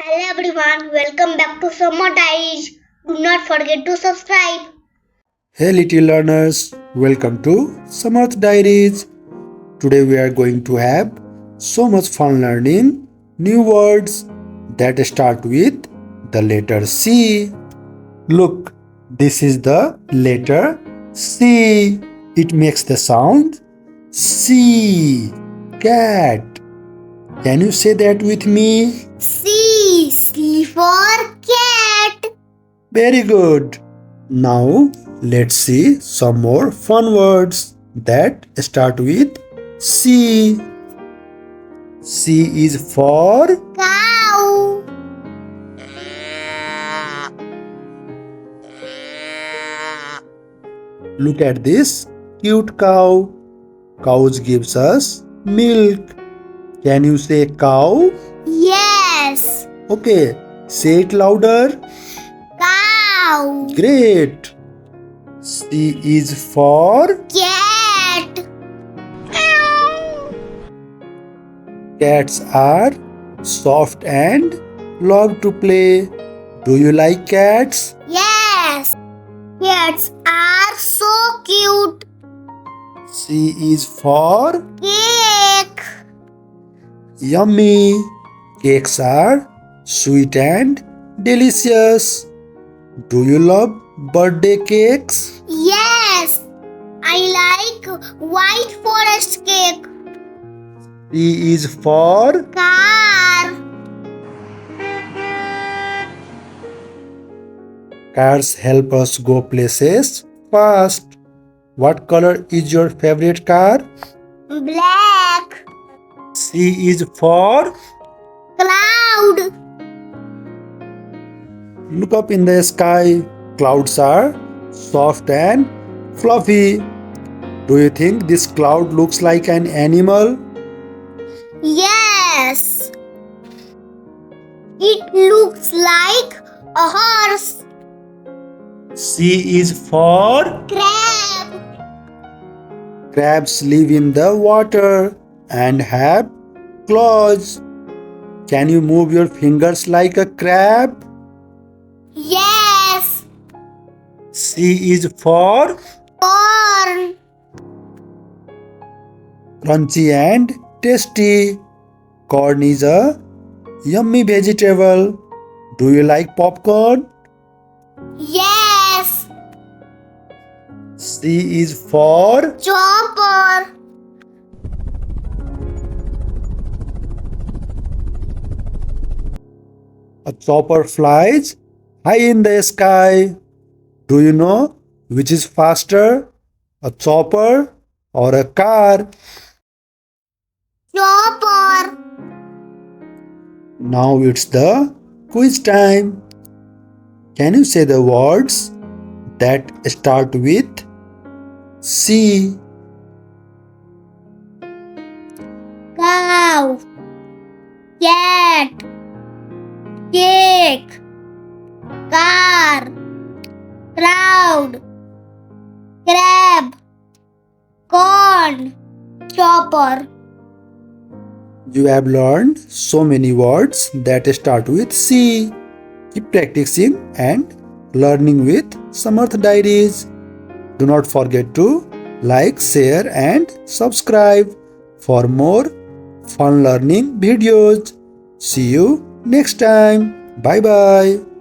Hello everyone, welcome back to Summer Diaries. Do not forget to subscribe. Hey little learners, welcome to Samarth Diaries. Today we are going to have so much fun learning new words that start with the letter C. Look, this is the letter C. It makes the sound C. Cat. Can you say that with me? C for cat. Very good. Now let's see some more fun words that start with C. C is for Cow. look at this cute cow. Cows gives us milk. Can you say cow? Yes. Okay, say it louder. Cow. Great. C is for Cat. cats are soft and love to play. Do you like cats? Yes. Cats are so cute. C is for Cake. yummy. Cakes are sweet and delicious. Do you love birthday cakes? Yes. I like white forest cake. C is for Car. cars help us go places fast. What color is your favorite car? Black. C is for Cloud. look up in the sky. Clouds are soft and fluffy. Do you think this cloud looks like an animal? Yes. It looks like a horse. C is for Crab. crabs live in the water and have claws. Can you move your fingers like a crab? Yes. C is for Corn. crunchy and tasty. Corn is a yummy vegetable. Do you like popcorn? Yes. C is for Chopper. a chopper flies high in the sky. Do you know which is faster, a chopper or a car? Chopper. Now it's the quiz time. Can you say the words that start with C? Cow. Cat. Cake. Car. Crowd. Crab. Corn. Chopper. You have learned so many words that start with C. Keep practicing and learning with Samarth Diaries. Do not forget to like, share, and subscribe for more fun learning videos. See you next time. Bye bye.